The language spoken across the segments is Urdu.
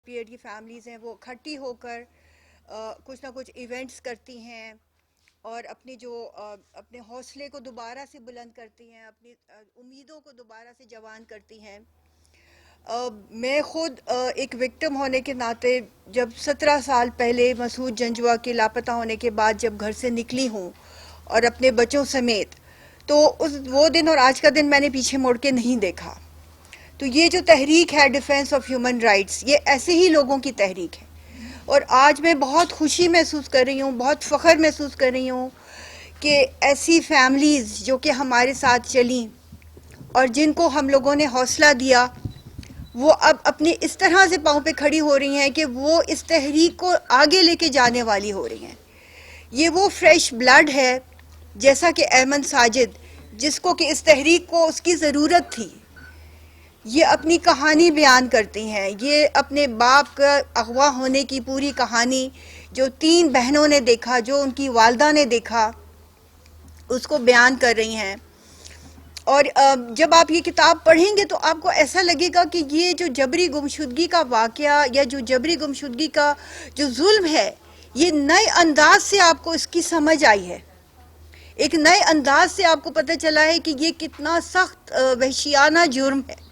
پیریڈ کی فیملیز ہیں وہ اکٹھی ہو کر کچھ نہ کچھ ایونٹس کرتی ہیں اور اپنے حوصلے کو دوبارہ سے بلند کرتی ہیں، اپنی امیدوں کو دوبارہ سے جوان کرتی ہیں۔ میں خود ایک وکٹم ہونے کے ناطے جب 17 سال پہلے مسعود جنجوعہ کے لاپتہ ہونے کے بعد جب گھر سے نکلی ہوں اور اپنے بچوں سمیت، تو وہ دن اور آج کا دن میں نے پیچھے موڑ کے نہیں دیکھا۔ تو یہ جو تحریک ہے ڈیفینس آف ہیومن رائٹس، یہ ایسے ہی لوگوں کی تحریک ہے، اور آج میں بہت خوشی محسوس کر رہی ہوں، بہت فخر محسوس کر رہی ہوں کہ ایسی فیملیز جو کہ ہمارے ساتھ چلیں اور جن کو ہم لوگوں نے حوصلہ دیا، وہ اب اپنے اس طرح سے پاؤں پہ کھڑی ہو رہی ہیں کہ وہ اس تحریک کو آگے لے کے جانے والی ہو رہی ہیں۔ یہ وہ فریش بلڈ ہے، جیسا کہ ایمن ساجد، جس کو کہ اس تحریک کو اس کی ضرورت تھی۔ یہ اپنی کہانی بیان کرتی ہیں، یہ اپنے باپ کا اغوا ہونے کی پوری کہانی جو 3 بہنوں نے دیکھا، جو ان کی والدہ نے دیکھا، اس کو بیان کر رہی ہیں۔ اور جب آپ یہ کتاب پڑھیں گے تو آپ کو ایسا لگے گا کہ یہ جو جبری گمشدگی کا واقعہ یا جو جبری گمشدگی کا جو ظلم ہے، یہ نئے انداز سے آپ کو اس کی سمجھ آئی ہے، ایک نئے انداز سے آپ کو پتہ چلا ہے کہ یہ کتنا سخت وحشیانہ جرم ہے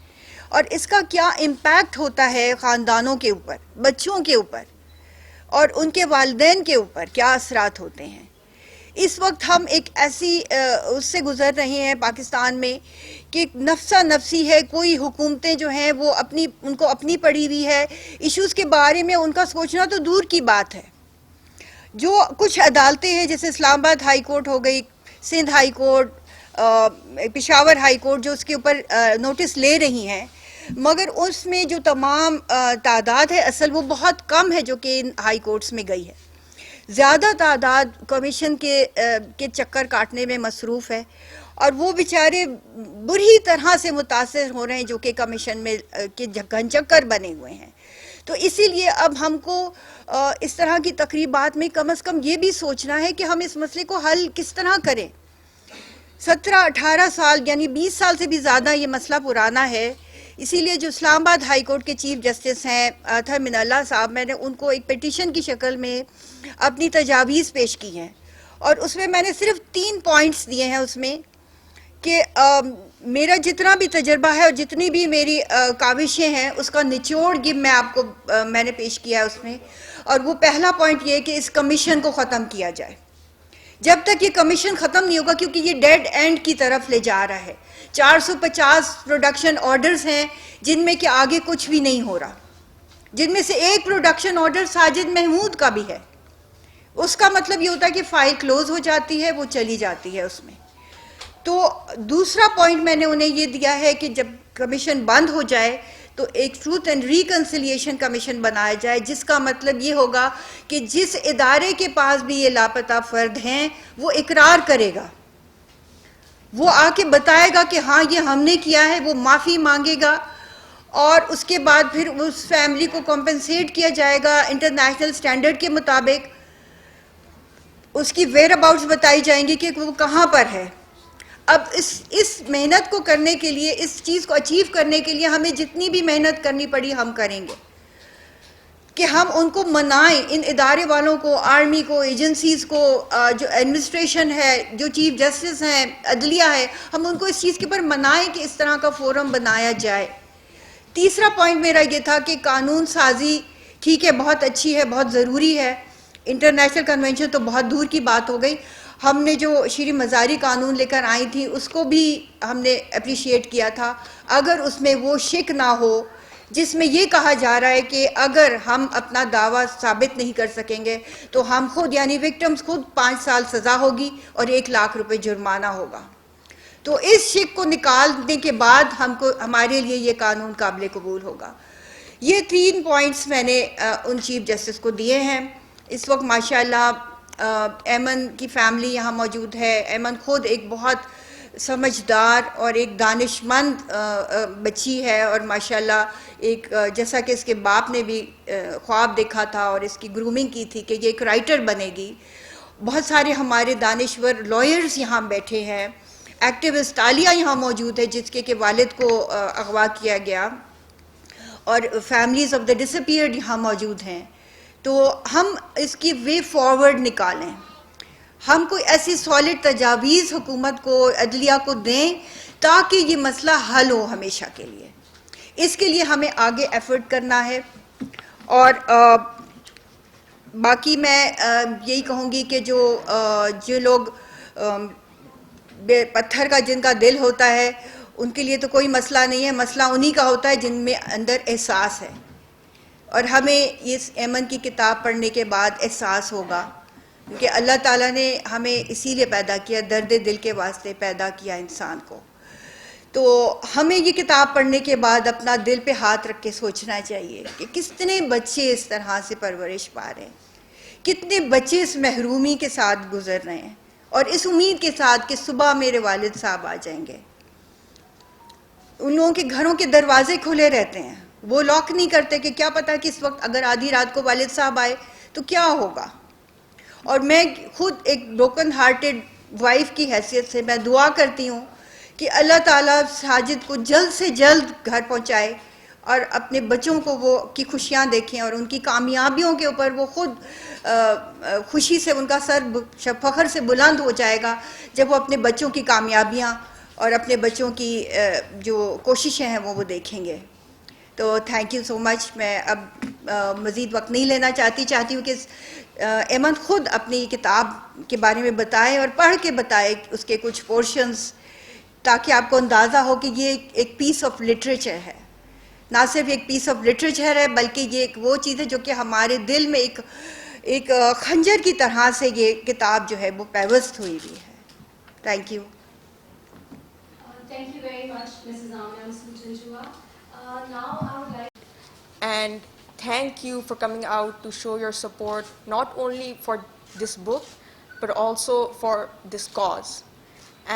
اور اس کا کیا امپیکٹ ہوتا ہے خاندانوں کے اوپر، بچوں کے اوپر اور ان کے والدین کے اوپر کیا اثرات ہوتے ہیں۔ اس وقت ہم ایک ایسی اس سے گزر رہے ہیں پاکستان میں کہ نفسا نفسی ہے، کوئی حکومتیں جو ہیں وہ ان کو اپنی پڑی ہوئی ہے، ایشوز کے بارے میں ان کا سوچنا تو دور کی بات ہے۔ جو کچھ عدالتیں ہیں جیسے اسلام آباد ہائی کورٹ ہو گئی، Sindh high court, Peshawar high court, جو اس کے اوپر نوٹس لے رہی ہیں، مگر اس میں جو تمام تعداد ہے اصل وہ بہت کم ہے جو کہ ان ہائی کورٹس میں گئی ہے۔ زیادہ تعداد کمیشن کے چکر کاٹنے میں مصروف ہے اور وہ بیچارے بری طرح سے متاثر ہو رہے ہیں جو کہ کمیشن میں کے گھن چکر بنے ہوئے ہیں۔ تو اسی لیے اب ہم کو اس طرح کی تقریبات میں کم از کم یہ بھی سوچنا ہے کہ ہم اس مسئلے کو حل کس طرح کریں۔ 17-18 سال یعنی 20 سال سے بھی زیادہ یہ مسئلہ پرانا ہے، اسی لیے جو اسلام آباد ہائی کورٹ کے چیف جسٹس ہیں اطہر من اللہ صاحب، میں نے ان کو ایک پیٹیشن کی شکل میں اپنی تجاویز پیش کی ہیں، اور اس میں نے صرف 3 پوائنٹس دیے ہیں اس میں کہ میرا جتنا بھی تجربہ ہے اور جتنی بھی میری کاوشیں ہیں اس کا نچوڑ میں نے پیش کیا ہے اس میں، اور وہ پہلا پوائنٹ یہ ہے کہ اس کمیشن کو ختم کیا جائے۔ جب تک یہ کمیشن ختم نہیں ہوگا، کیونکہ یہ ڈیڈ اینڈ کی طرف لے جا رہا ہے، 450 پروڈکشن آرڈرز ہیں جن میں کہ آگے کچھ بھی نہیں ہو رہا، جن میں سے ایک پروڈکشن آرڈر ساجد محمود کا بھی ہے۔ اس کا مطلب یہ ہوتا ہے کہ فائل کلوز ہو جاتی ہے، وہ چلی جاتی ہے اس میں۔ تو دوسرا پوائنٹ میں نے انہیں یہ دیا ہے کہ جب کمیشن بند ہو جائے تو ایک ٹروتھ اینڈ ریکنسیلیشن کمیشن بنایا جائے، جس کا مطلب یہ ہوگا کہ جس ادارے کے پاس بھی یہ لاپتہ فرد ہیں وہ اقرار کرے گا، وہ آ کے بتائے گا کہ ہاں یہ ہم نے کیا ہے، وہ معافی مانگے گا، اور اس کے بعد پھر اس فیملی کو کمپنسیٹ کیا جائے گا انٹرنیشنل سٹینڈرڈ کے مطابق، اس کی ویئر اباؤٹس بتائی جائیں گی کہ وہ کہاں پر ہے۔ اب اس محنت کو کرنے کے لیے، اس چیز کو اچیو کرنے کے لیے ہمیں جتنی بھی محنت کرنی پڑی ہم کریں گے کہ ہم ان کو منائیں، ان ادارے والوں کو، آرمی کو، ایجنسیز کو، جو ایڈمنسٹریشن ہے، جو چیف جسٹس ہیں، عدلیہ ہے، ہم ان کو اس چیز کے پر منائیں کہ اس طرح کا فورم بنایا جائے۔ تیسرا پوائنٹ میرا یہ تھا کہ قانون سازی ٹھیک ہے، بہت اچھی ہے، بہت ضروری ہے، انٹرنیشنل کنونشن تو بہت دور کی بات ہو گئی، ہم نے جو شری مزاری قانون لے کر آئی تھی اس کو بھی ہم نے اپریشیٹ کیا تھا، اگر اس میں وہ شک نہ ہو جس میں یہ کہا جا رہا ہے کہ اگر ہم اپنا دعویٰ ثابت نہیں کر سکیں گے تو ہم خود یعنی وکٹمز خود 5 سال سزا ہوگی اور 1 لاکھ روپے جرمانہ ہوگا۔ تو اس شک کو نکالنے کے بعد ہمارے لیے یہ قانون قابل قبول ہوگا۔ یہ 3 پوائنٹس میں نے ان چیف جسٹس کو دیے ہیں۔ اس وقت ماشاءاللہ ایمن کی فیملی یہاں موجود ہے۔ ایمن خود ایک بہت سمجھدار اور ایک دانش مند بچی ہے، اور ماشاءاللہ ایک جیسا کہ اس کے باپ نے بھی خواب دیکھا تھا اور اس کی گرومنگ کی تھی کہ یہ ایک رائٹر بنے گی۔ بہت سارے ہمارے دانشور لائرز یہاں بیٹھے ہیں، ایکٹیوسٹ عالیہ یہاں موجود ہے جس کے والد کو اغوا کیا گیا، اور فیملیز آف دا ڈسپیئرڈ یہاں موجود ہیں، تو ہم اس کی وے فارورڈ نکالیں، ہم کوئی ایسی سالڈ تجاویز حکومت کو، عدلیہ کو دیں تاکہ یہ مسئلہ حل ہو ہمیشہ کے لیے. اس کے لیے ہمیں آگے ایفرٹ کرنا ہے. اور باقی میں یہی کہوں گی کہ جو لوگ پتھر کا جن کا دل ہوتا ہے ان کے لیے تو کوئی مسئلہ نہیں ہے، مسئلہ انہی کا ہوتا ہے جن میں اندر احساس ہے. اور ہمیں اس ایمن کی کتاب پڑھنے کے بعد احساس ہوگا، کیونکہ اللہ تعالیٰ نے ہمیں اسی لیے پیدا کیا، درد دل کے واسطے پیدا کیا انسان کو. تو ہمیں یہ کتاب پڑھنے کے بعد اپنا دل پہ ہاتھ رکھ کے سوچنا چاہیے کہ کتنے بچے اس طرح سے پرورش پا رہے ہیں، کتنے بچے اس محرومی کے ساتھ گزر رہے ہیں، اور اس امید کے ساتھ کہ صبح میرے والد صاحب آ جائیں گے. ان لوگوں کے گھروں کے دروازے کھلے رہتے ہیں، وہ لاک نہیں کرتے کہ کیا پتہ کہ اس وقت اگر آدھی رات کو والد صاحب آئے تو کیا ہوگا. اور میں خود ایک بروکن ہارٹڈ وائف کی حیثیت سے میں دعا کرتی ہوں کہ اللہ تعالیٰ ساجد کو جلد سے جلد گھر پہنچائے اور اپنے بچوں کو وہ کی خوشیاں دیکھیں، اور ان کی کامیابیوں کے اوپر وہ خود خوشی سے ان کا سر فخر سے بلند ہو جائے گا جب وہ اپنے بچوں کی کامیابیاں اور اپنے بچوں کی جو کوششیں ہیں وہ دیکھیں گے. تو تھینک یو سو مچ. میں اب مزید وقت نہیں لینا چاہتی ہوں کہ ایمن خود اپنی کتاب کے بارے میں بتائے اور پڑھ کے بتائے اس کے کچھ پورشنز، تاکہ آپ کو اندازہ ہو کہ یہ ایک پیس آف لٹریچر ہے. نہ صرف ایک پیس آف لٹریچر ہے بلکہ یہ ایک وہ چیز ہے جو کہ ہمارے دل میں ایک خنجر کی طرح سے یہ کتاب جو ہے وہ پیوست ہوئی ہے. Thank you. Thank you very much, Mrs. Amna Sujanjua. Now I would like... And thank you for coming out to show your support, not only for this book, but also for this cause.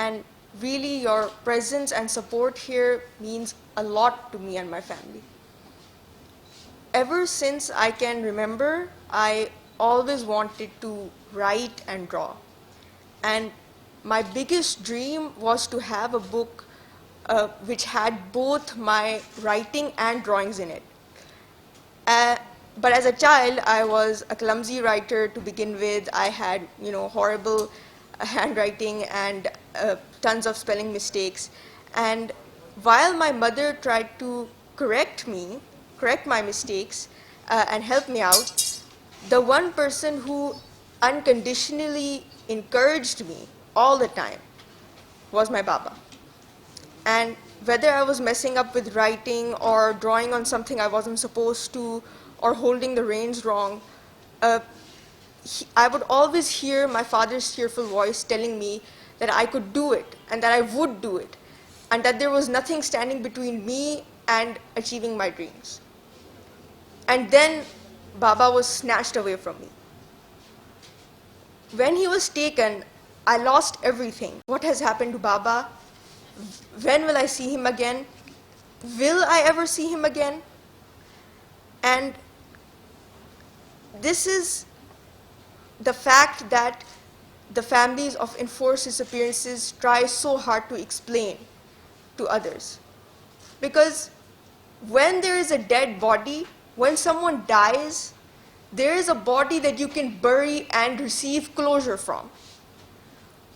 And really, your presence and support here means a lot to me and my family. Ever since I can remember, I always wanted to write and draw. And my biggest dream was to have a book which had both my writing and drawings in it. But as a child, I was a clumsy writer to begin with. I had, horrible handwriting and tons of spelling mistakes. And while my mother tried to correct my mistakes, and help me out, the one person who unconditionally encouraged me all the time was my Baba. And whether I was messing up with writing or drawing on something I wasn't supposed to, or holding the reins wrong, I would always hear my father's cheerful voice telling me that I could do it and that I would do it, and that there was nothing standing between me and achieving my dreams. And then Baba was snatched away from me. When he was taken, I lost everything. What has happened to Baba? When will I see him again? Will I ever see him again? And this is the fact that the families of enforced disappearances try so hard to explain to others. Because when there is a dead body, when someone dies, there is a body that you can bury and receive closure from.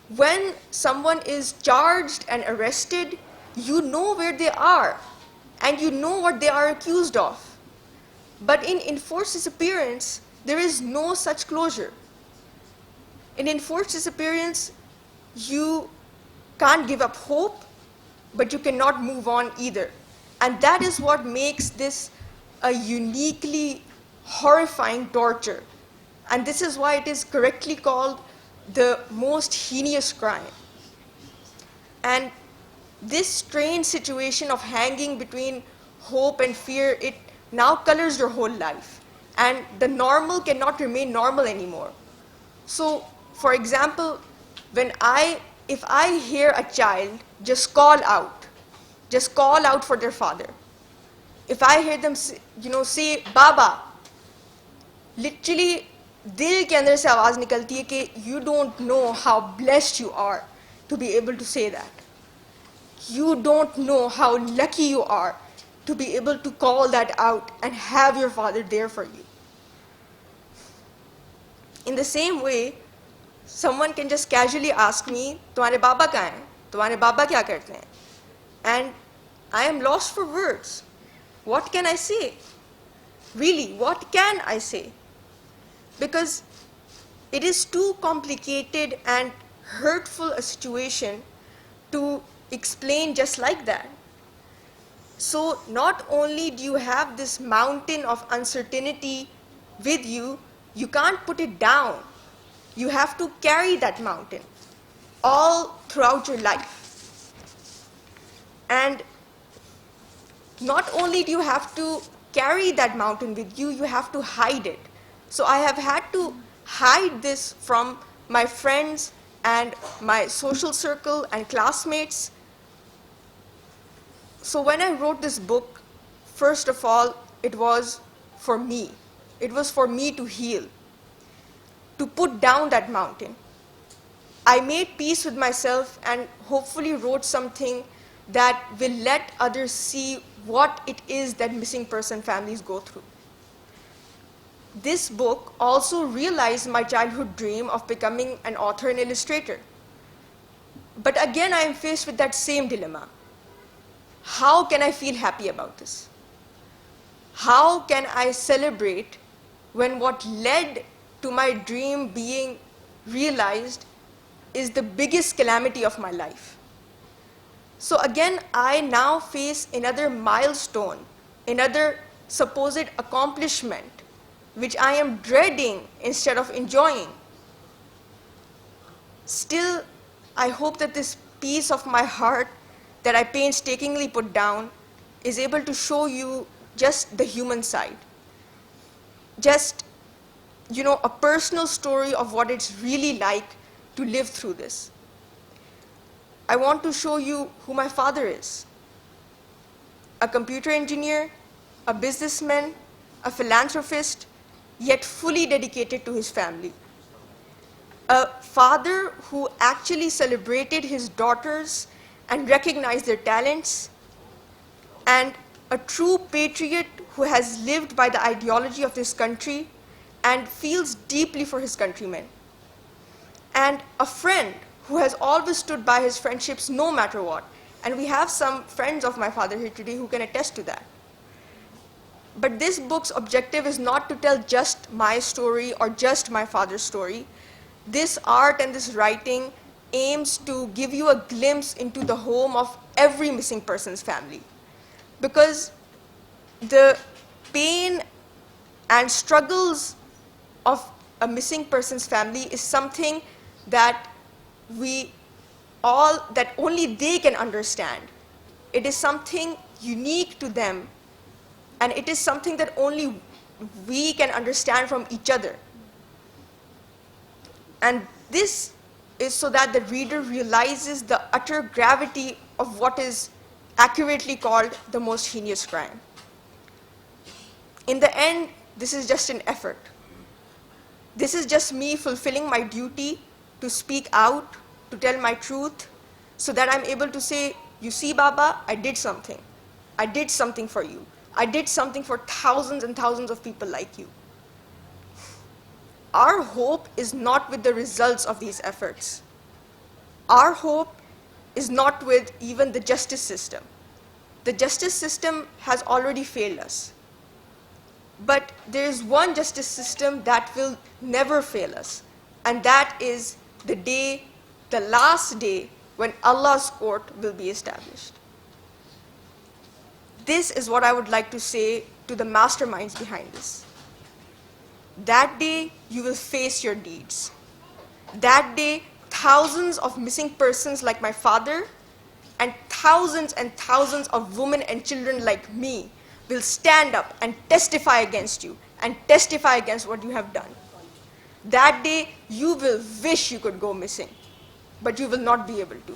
When someone is charged and arrested, you know where they are and you know what they are accused of. But in enforced disappearance, there is no such closure. In enforced disappearance, you can't give up hope, but you cannot move on either. And that is what makes this a uniquely horrifying torture. And this is why it is correctly called the most heinous crime. And this strange situation of hanging between hope and fear, it now colors your whole life. And the normal cannot remain normal anymore. So, for example, if I hear a child just call out for their father, if I hear them say Baba, literally دل کے اندر سے آواز نکلتی ہے کہ you don't know how blessed you are to be able to say that. You don't know how lucky you are to be able to call that out and have your father there for you. In the same way, someone can just casually ask me, "Tumhare baba kahan hain? Tumhare baba kya karte hain?" And I am lost for words. What can I say? Really, what can I say? Because it is too complicated and hurtful a situation to explain just like that. So not only do you have this mountain of uncertainty with you, you can't put it down. You have to carry that mountain all throughout your life. And not only do you have to carry that mountain with you, you have to hide it. So I have had to hide this from my friends and my social circle and classmates. So when I wrote this book, first of all, it was for me. It was for me to heal, to put down that mountain. I made peace with myself and hopefully wrote something that will let others see what it is that missing person families go through. This book also realized my childhood dream of becoming an author and illustrator. But again, I am faced with that same dilemma. How can I feel happy about this? How can I celebrate when what led to my dream being realized is the biggest calamity of my life? So again, I now face another milestone, another supposed accomplishment, which I am dreading instead of enjoying. Still, I hope that this piece of my heart that I painstakingly put down is able to show you just the human side. Just, a personal story of what it's really like to live through this. I want to show you who my father is. A computer engineer, a businessman, a philanthropist, yet fully dedicated to his family. A father who actually celebrated his daughters and recognized their talents, and a true patriot who has lived by the ideology of this country and feels deeply for his countrymen, and a friend who has always stood by his friendships no matter what. And we have some friends of my father here today who can attest to that. But this book's objective is not to tell just my story or just my father's story. This art and this writing aims to give you a glimpse into the home of every missing person's family. Because the pain and struggles of a missing person's family is something that that only they can understand. It is something unique to them, and it is something that only we can understand from each other. And this is so that the reader realizes the utter gravity of what is accurately called the most heinous crime. In the end, this is just an effort. This is just me fulfilling my duty to speak out, to tell my truth, so that I'm able to say, "You see, Baba, I did something. I did something for you. I did something for thousands and thousands of people like you." Our hope is not with the results of these efforts. Our hope is not with even the justice system. The justice system has already failed us. But there is one justice system that will never fail us, and that is the last day when Allah's court will be established. This is what I would like to say to the masterminds behind this. That day, you will face your deeds. That day, thousands of missing persons like my father and thousands of women and children like me will stand up and testify against you and testify against what you have done. That day, you will wish you could go missing, but you will not be able to.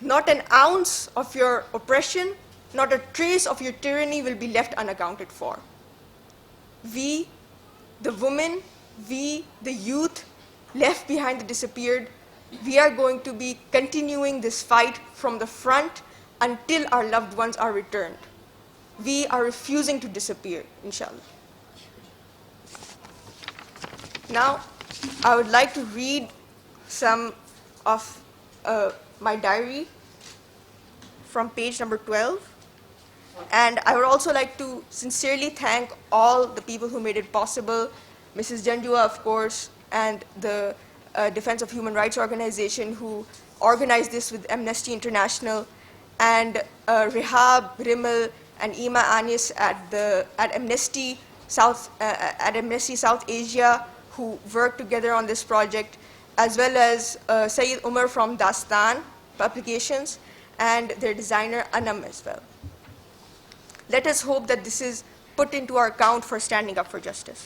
Not an ounce of your oppression, not a trace of your tyranny will be left unaccounted for. We, the women, we, the youth left behind the disappeared, We are going to be continuing this fight from the front until our loved ones are returned. We are refusing to disappear, inshallah. Now, I would like to read some of my diary from page number 12. And I would also like to sincerely thank all the people who made it possible, Mrs. Janjua, of course, and the Defense of Human Rights Organization who organized this with Amnesty International, and Rehab, Rimmel, and Ima Anis at Amnesty South Asia who worked together on this project, as well as Sayyid Umar from Dastan Publications and their designer Anam as well. Let us hope that this is put into our account for standing up for justice.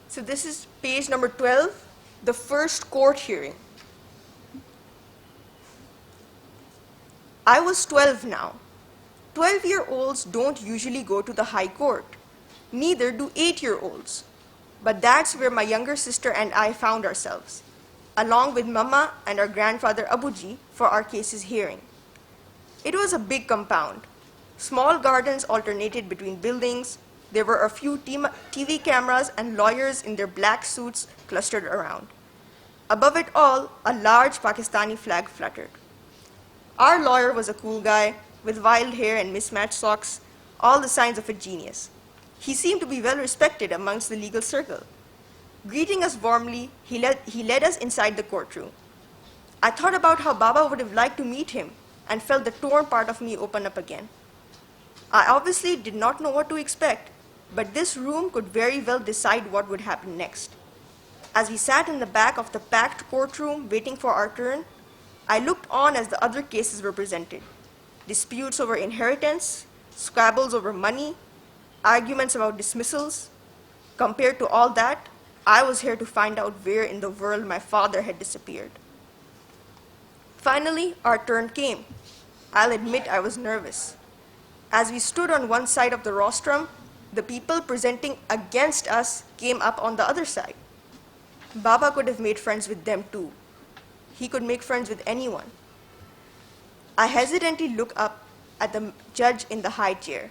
So this is page number 12, the first court hearing. I was 12 now. 12-year-olds don't usually go to the high court. Neither do 8-year-olds. But that's where my younger sister and I found ourselves, along with Mama and our grandfather Abuji for our case's hearing. It was a big compound. Small gardens alternated between buildings. There were a few TV cameras and lawyers in their black suits clustered around. Above it all, a large Pakistani flag fluttered. Our lawyer was a cool guy with wild hair and mismatched socks, all the signs of a genius. He seemed to be well respected amongst the legal circle. Greeting us warmly, he led us inside the courtroom. I thought about how Baba would have liked to meet him and felt the torn part of me open up again. I obviously did not know what to expect, but this room could very well decide what would happen next. As we sat in the back of the packed courtroom waiting for our turn, I looked on as the other cases were presented. Disputes over inheritance, squabbles over money, arguments about dismissals. Compared to all that, I was here to find out where in the world my father had disappeared. Finally, our turn came. I'll admit I was nervous. As we stood on one side of the rostrum, the people presenting against us came up on the other side. Baba could have made friends with them too. He could make friends with anyone. I hesitantly looked up at the judge in the high chair.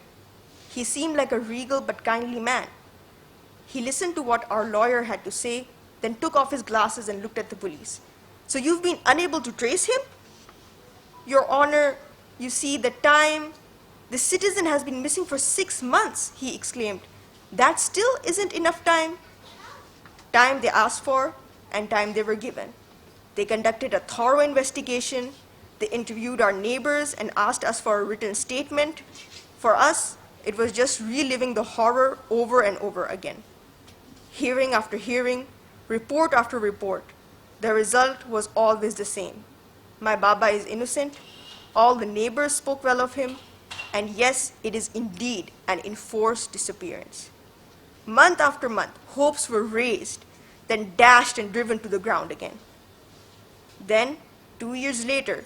He seemed like a regal but kindly man. He listened to what our lawyer had to say, then took off his glasses and looked at the police. So you've been unable to trace him? Your Honor, you see, the citizen has been missing for 6 months, he exclaimed. That still isn't enough time. Time they asked for and time they were given. They conducted a thorough investigation. They interviewed our neighbors and asked us for a written statement. For us, it was just reliving the horror over and over again. Hearing after hearing, report after report, the result was always the same. My Baba is innocent. All the neighbors spoke well of him. And yes, it is indeed an enforced disappearance. Month after month, hopes were raised, then dashed and driven to the ground again. Then, 2 years later,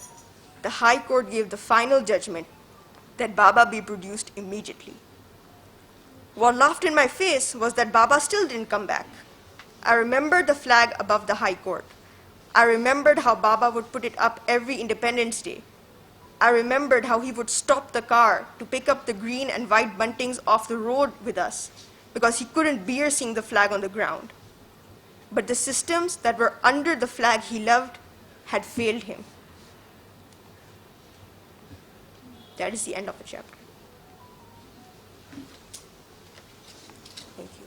the High Court gave the final judgment that Baba be produced immediately. What laughed in my face was that Baba still didn't come back. I remembered the flag above the High Court. I remembered how Baba would put it up every Independence Day. I remembered how he would stop the car to pick up the green and white buntings off the road with us because he couldn't bear seeing the flag on the ground. But the systems that were under the flag he loved had failed him. That is the end of the chapter. Thank you.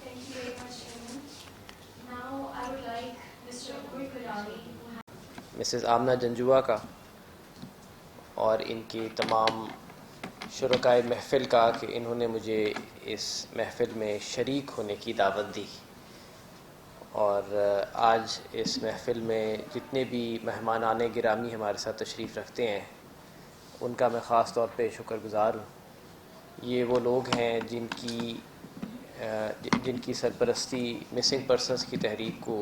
Thank you very much, Chairman. Now I would like Mr. Abul Qadari Mrs Amna Janjua کا اور ان کے تمام شرکائے محفل کا کہ انہوں نے مجھے اس محفل میں شریک ہونے کی دعوت دی، اور آج اس محفل میں جتنے بھی مہمانان گرامی ہمارے ساتھ تشریف رکھتے ہیں ان کا میں خاص طور پہ شکر گزار ہوں۔ یہ وہ لوگ ہیں جن کی سرپرستی مسنگ پرسنز کی تحریک کو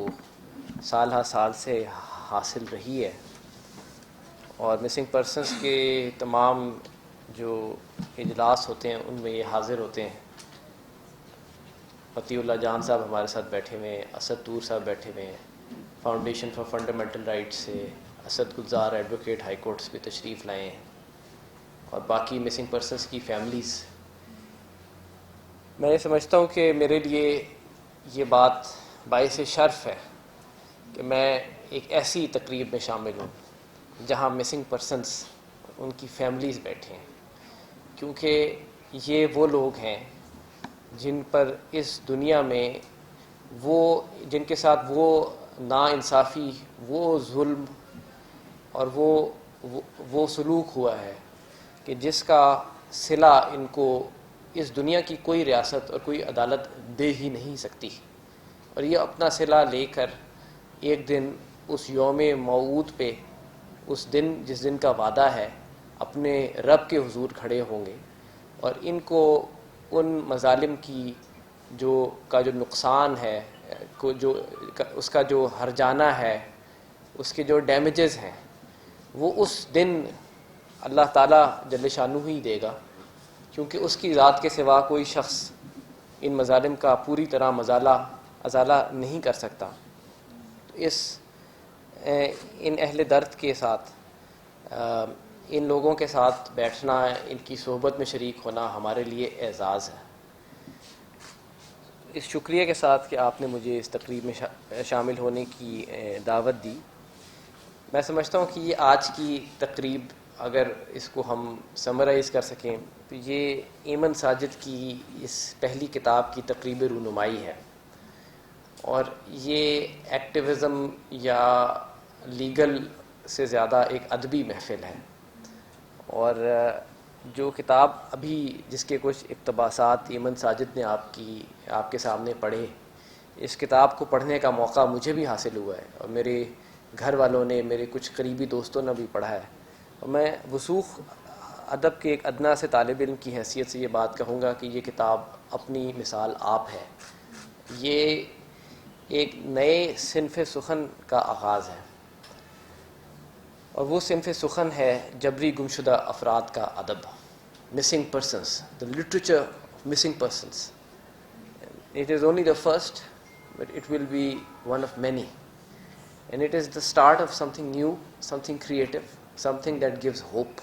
سال ہر سال سے حاصل رہی ہے، اور مسنگ پرسنز کے تمام جو اجلاس ہوتے ہیں ان میں یہ حاضر ہوتے ہیں۔ عطیہ اللہ جان صاحب ہمارے ساتھ بیٹھے ہوئے ہیں، اسد طور صاحب بیٹھے ہوئے ہیں، فاؤنڈیشن فار فنڈامنٹل رائٹس سے اسد گلزار ایڈوکیٹ ہائی کورٹس پہ تشریف لائے ہیں، اور باقی مسنگ پرسنز کی فیملیز۔ میں یہ سمجھتا ہوں کہ میرے لیے یہ بات باعث شرف ہے کہ میں ایک ایسی تقریب میں شامل ہوں جہاں مسنگ پرسنز ان کی فیملیز بیٹھے ہیں، کیونکہ یہ وہ لوگ ہیں جن پر اس دنیا میں جن کے ساتھ وہ ناانصافی، وہ ظلم اور وہ سلوک ہوا ہے کہ جس کا صلہ ان کو اس دنیا کی کوئی ریاست اور کوئی عدالت دے ہی نہیں سکتی، اور یہ اپنا صلہ لے کر ایک دن اس یوم موعود پہ، اس دن جس دن کا وعدہ ہے، اپنے رب کے حضور کھڑے ہوں گے، اور ان کو ان مظالم کی جو نقصان ہے، اس کا جو ہرجانہ ہے، اس کے جو ڈیمیجز ہیں، وہ اس دن اللہ تعالیٰ جل شانہ ہی دے گا، کیونکہ اس کی ذات کے سوا کوئی شخص ان مظالم کا پوری طرح ازالہ نہیں کر سکتا۔ ان اہل درد کے ساتھ، ان لوگوں کے ساتھ بیٹھنا، ان کی صحبت میں شریک ہونا ہمارے لیے اعزاز ہے۔ اس شکریہ کے ساتھ کہ آپ نے مجھے اس تقریب میں شامل ہونے کی دعوت دی، میں سمجھتا ہوں کہ یہ آج کی تقریب اگر اس کو ہم سمرائز کر سکیں تو یہ ایمن ساجد کی اس پہلی کتاب کی تقریب رونمائی ہے، اور یہ ایکٹیوزم یا لیگل سے زیادہ ایک ادبی محفل ہے، اور جو کتاب ابھی جس کے کچھ اقتباسات ایمن ساجد نے آپ کے سامنے پڑھے، اس کتاب کو پڑھنے کا موقع مجھے بھی حاصل ہوا ہے، اور میرے گھر والوں نے، میرے کچھ قریبی دوستوں نے بھی پڑھا ہے، اور میں وثوق ادب کے ایک ادنا سے طالب علم کی حیثیت سے یہ بات کہوں گا کہ یہ کتاب اپنی مثال آپ ہے۔ یہ ایک نئے صنف سخن کا آغاز ہے، اور وہ صنف سخن ہے جبری گمشدہ افراد کا ادب، missing persons, the literature of missing persons. It is only the first, but it will be one of many. And it is the start of something new, something creative, something that gives hope.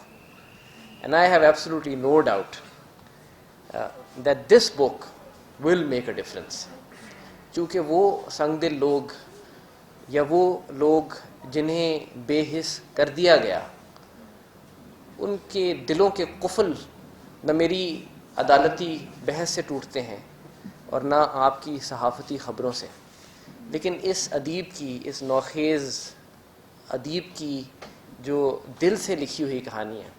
And I have absolutely no doubt that this book will make a difference. چونکہ وہ سنگ دل لوگ یا وہ لوگ جنہیں بے حس کر دیا گیا، ان کے دلوں کے قفل نہ میری عدالتی بحث سے ٹوٹتے ہیں اور نہ آپ کی صحافتی خبروں سے، لیکن اس ادیب کی، اس نوخیز ادیب کی جو دل سے لکھی ہوئی کہانی ہے،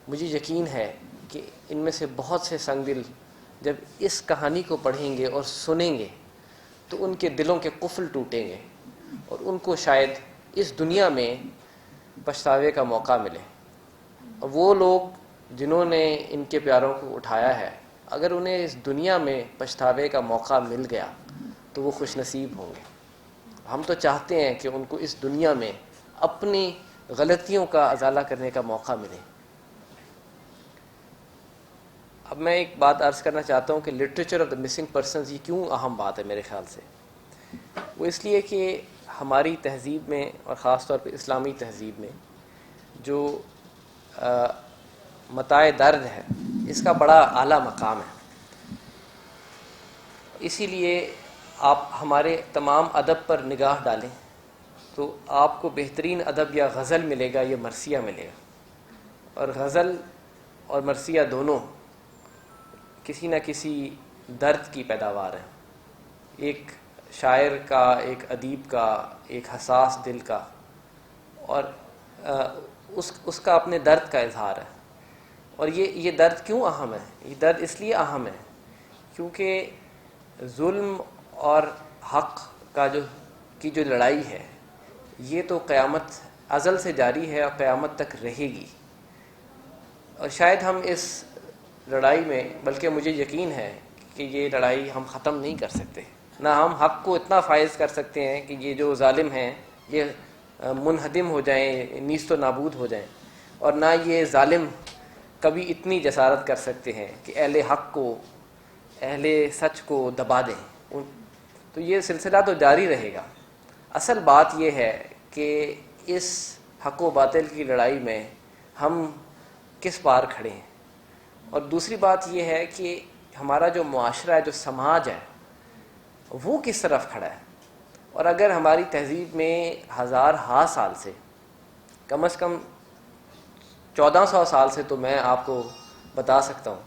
مجھے یقین ہے کہ ان میں سے بہت سے سنگ دل جب اس کہانی کو پڑھیں گے اور سنیں گے تو ان کے دلوں کے قفل ٹوٹیں گے، اور ان کو شاید اس دنیا میں پچھتاوے کا موقع ملے۔ اور وہ لوگ جنہوں نے ان کے پیاروں کو اٹھایا ہے، اگر انہیں اس دنیا میں پچھتاوے کا موقع مل گیا تو وہ خوش نصیب ہوں گے۔ ہم تو چاہتے ہیں کہ ان کو اس دنیا میں اپنی غلطیوں کا ازالہ کرنے کا موقع ملے۔ اب میں ایک بات عرض کرنا چاہتا ہوں کہ literature of the missing persons یہ کیوں اہم بات ہے میرے خیال سے؟ وہ اس لیے کہ ہماری تہذیب میں، اور خاص طور پہ اسلامی تہذیب میں، جو متاع درد ہے، اس کا بڑا اعلیٰ مقام ہے۔ اسی لیے آپ ہمارے تمام ادب پر نگاہ ڈالیں تو آپ کو بہترین ادب یا غزل ملے گا یا مرثیہ ملے گا، اور غزل اور مرثیہ دونوں کسی نہ کسی درد کی پیداوار ہے، ایک شاعر کا، ایک ادیب کا، ایک حساس دل کا، اور اس کا اپنے درد کا اظہار ہے، اور یہ درد کیوں اہم ہے؟ یہ درد اس لیے اہم ہے کیونکہ ظلم اور حق کا جو لڑائی ہے یہ تو قیامت ازل سے جاری ہے اور قیامت تک رہے گی. اور شاید ہم اس لڑائی میں، بلکہ مجھے یقین ہے کہ یہ لڑائی ہم ختم نہیں کر سکتے. نہ ہم حق کو اتنا فائز کر سکتے ہیں کہ یہ جو ظالم ہیں یہ منہدم ہو جائیں، نیست و نابود ہو جائیں، اور نہ یہ ظالم کبھی اتنی جسارت کر سکتے ہیں کہ اہل حق کو، اہل سچ کو دبا دیں. تو یہ سلسلہ تو جاری رہے گا. اصل بات یہ ہے کہ اس حق و باطل کی لڑائی میں ہم کس پار کھڑے ہیں. اور دوسری بات یہ ہے کہ ہمارا جو معاشرہ ہے، جو سماج ہے، وہ کس طرف کھڑا ہے. اور اگر ہماری تہذیب میں ہزارہا سال سے، کم از کم 1400 سال سے، تو میں آپ کو بتا سکتا ہوں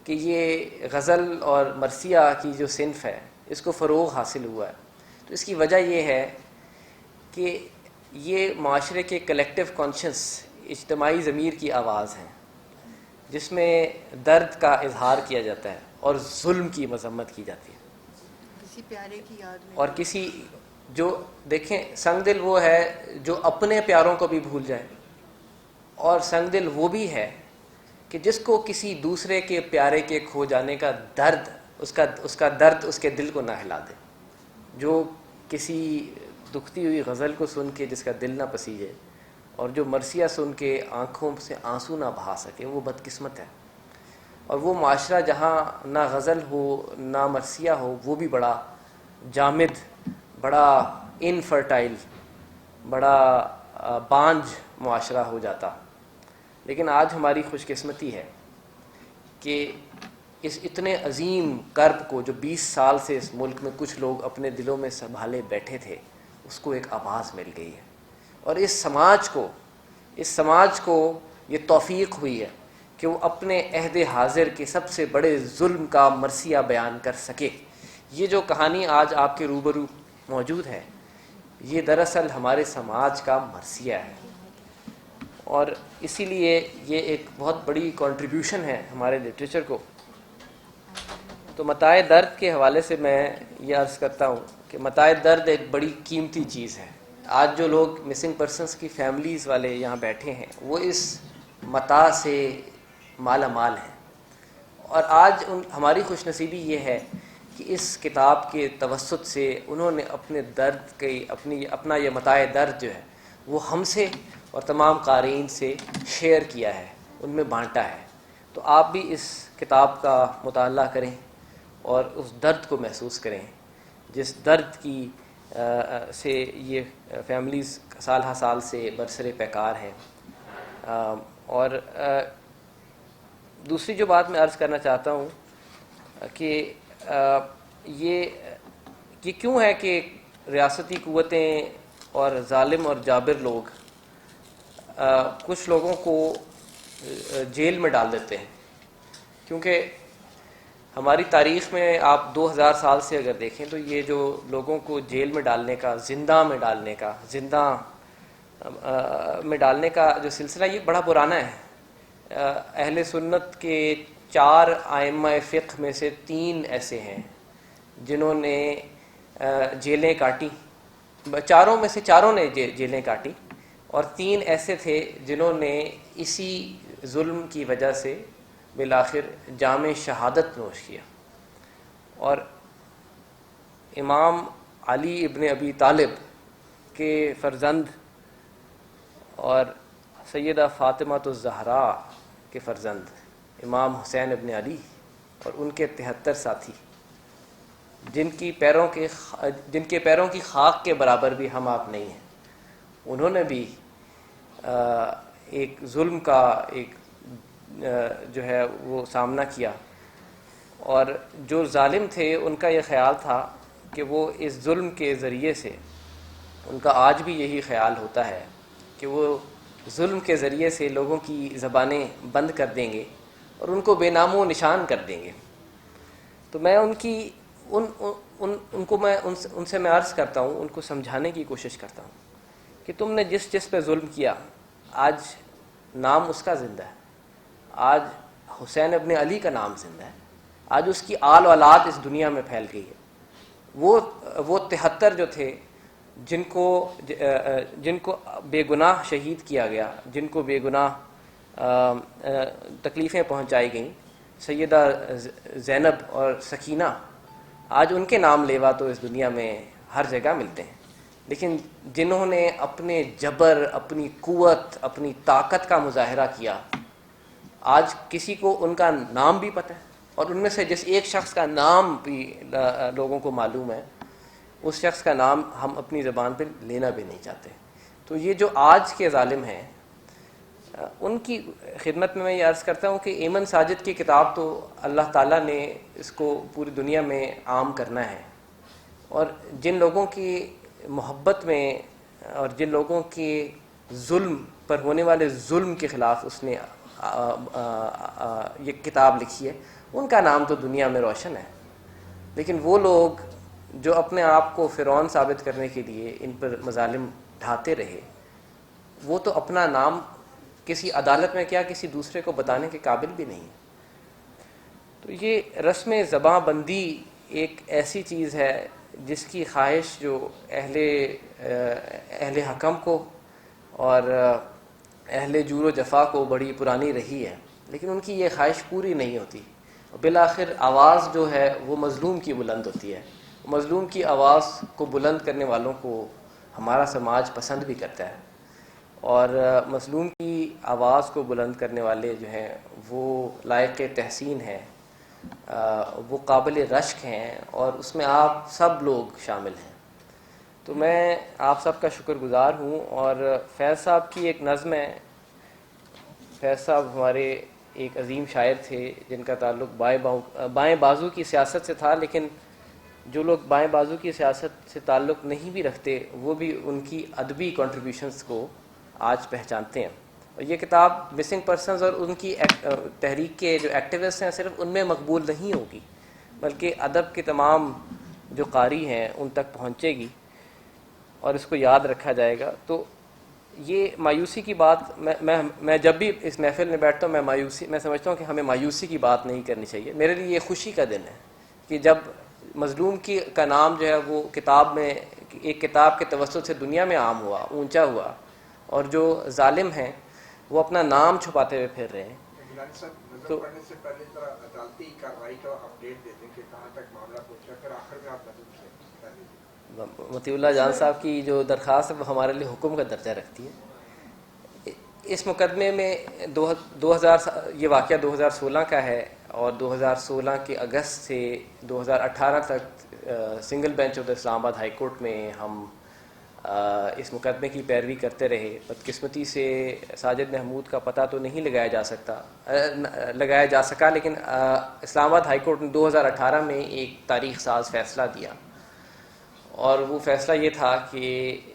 کہ یہ غزل اور مرثیہ کی جو صنف ہے اس کو فروغ حاصل ہوا ہے، تو اس کی وجہ یہ ہے کہ یہ معاشرے کے کلیکٹیو کانشنس، اجتماعی ضمیر کی آواز ہے جس میں درد کا اظہار کیا جاتا ہے اور ظلم کی مذمت کی جاتی ہے. کسی پیارے کی یاد میں. اور کسی جو دیکھیں، سنگ دل وہ ہے جو اپنے پیاروں کو بھی بھول جائے، اور سنگ دل وہ بھی ہے کہ جس کو کسی دوسرے کے پیارے کے کھو جانے کا درد، اس کا درد اس کے دل کو نہ ہلا دے. جو کسی دکھتی ہوئی غزل کو سن کے جس کا دل نہ پسیجے، اور جو مرثیہ سن کے آنکھوں سے آنسو نہ بہا سکے، وہ بدقسمت ہے. اور وہ معاشرہ جہاں نہ غزل ہو نہ مرثیہ ہو، وہ بھی بڑا جامد، بڑا انفرٹائل، بڑا بانجھ معاشرہ ہو جاتا. لیکن آج ہماری خوش قسمتی ہے کہ اس اتنے عظیم کرب کو جو 20 سال سے اس ملک میں کچھ لوگ اپنے دلوں میں سنبھالے بیٹھے تھے، اس کو ایک آواز مل گئی ہے. اور اس سماج کو یہ توفیق ہوئی ہے کہ وہ اپنے عہد حاضر کے سب سے بڑے ظلم کا مرثیہ بیان کر سکے. یہ جو کہانی آج آپ کے روبرو موجود ہے، یہ دراصل ہمارے سماج کا مرثیہ ہے. اور اسی لیے یہ ایک بہت بڑی کنٹریبیوشن ہے ہمارے لٹریچر کو. تو متاع درد کے حوالے سے میں یہ عرض کرتا ہوں کہ متاع درد ایک بڑی قیمتی چیز ہے. آج جو لوگ مسنگ پرسنس کی فیملیز والے یہاں بیٹھے ہیں، وہ اس متاع سے مالا مال ہیں. اور آج ہماری خوش نصیبی یہ ہے کہ اس کتاب کے توسط سے انہوں نے اپنے درد کی اپنا یہ متاع درد جو ہے وہ ہم سے اور تمام قارئین سے شیئر کیا ہے، ان میں بانٹا ہے. تو آپ بھی اس کتاب کا مطالعہ کریں اور اس درد کو محسوس کریں جس درد کی سے یہ فیملیز سال ہا سال سے برسر پیکار ہیں. اور دوسری جو بات میں عرض کرنا چاہتا ہوں کہ یہ کیوں ہے کہ ریاستی قوتیں اور ظالم اور جابر لوگ کچھ لوگوں کو جیل میں ڈال دیتے ہیں. کیونکہ ہماری تاریخ میں آپ 2000 سال سے اگر دیکھیں تو یہ جو لوگوں کو جیل میں ڈالنے کا، زندہ میں ڈالنے کا جو سلسلہ، یہ بڑا پرانا ہے. اہل سنت کے 4 ائمہ فقہ میں سے 3 ایسے ہیں جنہوں نے جیلیں کاٹی. 4 میں سے 4 نے جیلیں کاٹی، اور 3 ایسے تھے جنہوں نے اسی ظلم کی وجہ سے بالآخر جام شہادت نوش کیا. اور امام علی ابن ابی طالب کے فرزند اور سیدہ فاطمہ الزہراء کے فرزند امام حسین ابن علی اور ان کے 73 ساتھی، جن کے پیروں کی خاک کے برابر بھی ہم آپ نہیں ہیں، انہوں نے بھی ایک ظلم کا ایک جو ہے وہ سامنا کیا. اور جو ظالم تھے ان کا یہ خیال تھا کہ وہ اس ظلم کے ذریعے سے، ان کا آج بھی یہی خیال ہوتا ہے کہ وہ ظلم کے ذریعے سے لوگوں کی زبانیں بند کر دیں گے اور ان کو بے نام و نشان کر دیں گے. تو میں ان سے میں عرض کرتا ہوں، ان کو سمجھانے کی کوشش کرتا ہوں کہ تم نے جس پہ ظلم کیا، آج نام اس کا زندہ ہے، آج حسین ابن علی کا نام زندہ ہے, آج اس کی آل و اولاد اس دنیا میں پھیل گئی ہے. وہ 73 جو تھے جن کو بے گناہ شہید کیا گیا, جن کو بے گناہ تکلیفیں پہنچائی گئیں, سیدہ زینب اور سکینہ, آج ان کے نام لیوا تو اس دنیا میں ہر جگہ ملتے ہیں. لیکن جنہوں نے اپنے جبر, اپنی قوت, اپنی طاقت کا مظاہرہ کیا, آج کسی کو ان کا نام بھی پتہ ہے, اور ان میں سے جس ایک شخص کا نام بھی لوگوں کو معلوم ہے, اس شخص کا نام ہم اپنی زبان پہ لینا بھی نہیں چاہتے. تو یہ جو آج کے ظالم ہیں, ان کی خدمت میں یہ عرض کرتا ہوں کہ ایمن ساجد کی کتاب تو اللہ تعالیٰ نے اس کو پوری دنیا میں عام کرنا ہے, اور جن لوگوں کی محبت میں اور جن لوگوں کے ظلم پر ہونے والے ظلم کے خلاف اس نے یہ کتاب لکھی ہے, ان کا نام تو دنیا میں روشن ہے. لیکن وہ لوگ جو اپنے آپ کو فرعون ثابت کرنے کے لیے ان پر مظالم ڈھاتے رہے, وہ تو اپنا نام کسی عدالت میں کیا کسی دوسرے کو بتانے کے قابل بھی نہیں. تو یہ رسم زباں بندی ایک ایسی چیز ہے جس کی خواہش جو اہل حکم کو اور اہل جور و جفا کو بڑی پرانی رہی ہے, لیکن ان کی یہ خواہش پوری نہیں ہوتی. بالآخر آواز جو ہے وہ مظلوم کی بلند ہوتی ہے. مظلوم کی آواز کو بلند کرنے والوں کو ہمارا سماج پسند بھی کرتا ہے, اور مظلوم کی آواز کو بلند کرنے والے جو ہیں وہ لائق تحسین ہیں, وہ قابل رشک ہیں, اور اس میں آپ سب لوگ شامل ہیں. تو میں آپ سب کا شکر گزار ہوں. اور فیض صاحب کی ایک نظم ہے. فیض صاحب ہمارے ایک عظیم شاعر تھے جن کا تعلق بائیں بازو کی سیاست سے تھا, لیکن جو لوگ بائیں بازو کی سیاست سے تعلق نہیں بھی رکھتے وہ بھی ان کی ادبی کنٹریبیوشنز کو آج پہچانتے ہیں. اور یہ کتاب مسنگ پرسنز اور ان کی تحریک کے جو ایکٹیوسٹ ہیں صرف ان میں مقبول نہیں ہوگی, بلکہ ادب کے تمام جو قاری ہیں ان تک پہنچے گی اور اس کو یاد رکھا جائے گا. تو یہ مایوسی کی بات, میں جب بھی اس محفل میں بیٹھتا ہوں میں سمجھتا ہوں کہ ہمیں مایوسی کی بات نہیں کرنی چاہیے. میرے لیے یہ خوشی کا دن ہے کہ جب مظلوم کا نام جو ہے وہ کتاب میں ایک کتاب کے توسط سے دنیا میں عام ہوا, اونچا ہوا, اور جو ظالم ہیں وہ اپنا نام چھپاتے ہوئے پھر رہے ہیں. تو پڑھنے سے پہلے ذرا عدالتی کارروائی کا اپڈیٹ دے دیں کہ کہاں تک معاملہ پہنچا, پھر آخر میں آپ نظم سے مطیع اللہ جان صاحب کی جو درخواست ہے وہ ہمارے لیے حکم کا درجہ رکھتی ہے. اس مقدمے میں یہ واقعہ 2016 کا ہے, اور 2016 کے اگست سے 2018 تک سنگل بینچ آف اسلام آباد ہائی کورٹ میں ہم اس مقدمے کی پیروی کرتے رہے. بدقسمتی سے ساجد محمود کا پتہ تو نہیں لگایا جا سکا, لیکن اسلام آباد ہائی کورٹ نے 2018 میں ایک تاریخ ساز فیصلہ دیا, اور وہ فیصلہ یہ تھا کہ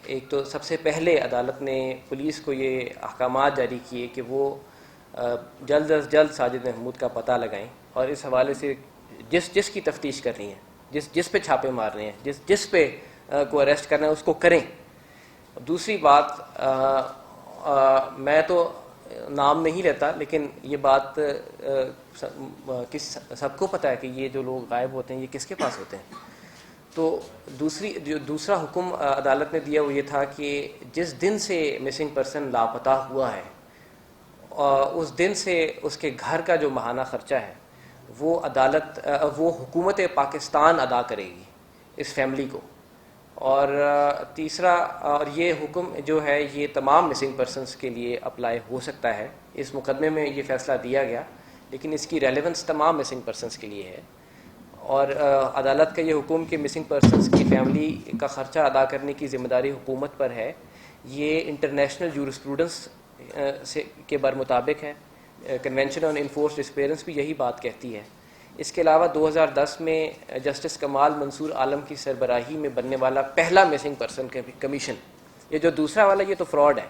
ایک تو سب سے پہلے عدالت نے پولیس کو یہ احکامات جاری کیے کہ وہ جلد از جلد ساجد محمود کا پتہ لگائیں, اور اس حوالے سے جس کی تفتیش کر رہی ہیں, جس پہ چھاپے مار رہے ہیں, جس پہ کو اریسٹ کرنا ہے اس کو کریں. دوسری بات, میں تو نام نہیں لیتا, لیکن یہ بات سب کو پتہ ہے کہ یہ جو لوگ غائب ہوتے ہیں یہ کس کے پاس ہوتے ہیں. تو دوسرا حکم عدالت نے دیا وہ یہ تھا کہ جس دن سے مسنگ پرسن لاپتہ ہوا ہے اس دن سے اس کے گھر کا جو ماہانہ خرچہ ہے وہ حکومت پاکستان ادا کرے گی اس فیملی کو. اور تیسرا, اور یہ حکم جو ہے یہ تمام مسنگ پرسنس کے لیے اپلائی ہو سکتا ہے. اس مقدمے میں یہ فیصلہ دیا گیا, لیکن اس کی ریلیونس تمام مسنگ پرسنس کے لیے ہے. اور عدالت کا یہ حکم کہ مسنگ پرسنس کی فیملی کا خرچہ ادا کرنے کی ذمہ داری حکومت پر ہے, یہ انٹرنیشنل جورسپروڈنس کے برمطابق ہے. کنونشن آن انفورسڈ ڈسپیئرنس بھی یہی بات کہتی ہے. اس کے علاوہ 2010 میں جسٹس کمال منصور عالم کی سربراہی میں بننے والا پہلا مسنگ پرسن کمیشن, یہ جو دوسرا والا یہ تو فراڈ ہے,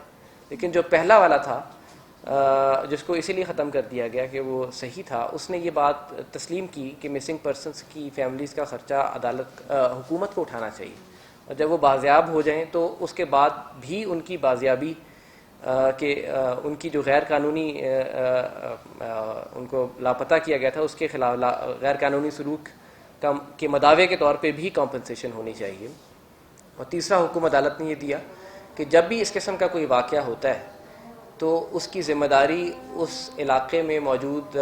لیکن جو پہلا والا تھا جس کو اسی لیے ختم کر دیا گیا کہ وہ صحیح تھا, اس نے یہ بات تسلیم کی کہ مسنگ پرسنس کی فیملیز کا خرچہ حکومت کو اٹھانا چاہیے, اور جب وہ بازیاب ہو جائیں تو اس کے بعد بھی ان کی بازیابی کہ ان کی جو غیر قانونی ان کو لاپتہ کیا گیا تھا اس کے خلاف غیر قانونی سلوک کے مداوع کے طور پہ بھی کمپنسیشن ہونی چاہیے. اور تیسرا حکم عدالت نے یہ دیا کہ جب بھی اس قسم کا کوئی واقعہ ہوتا ہے تو اس کی ذمہ داری اس علاقے میں موجود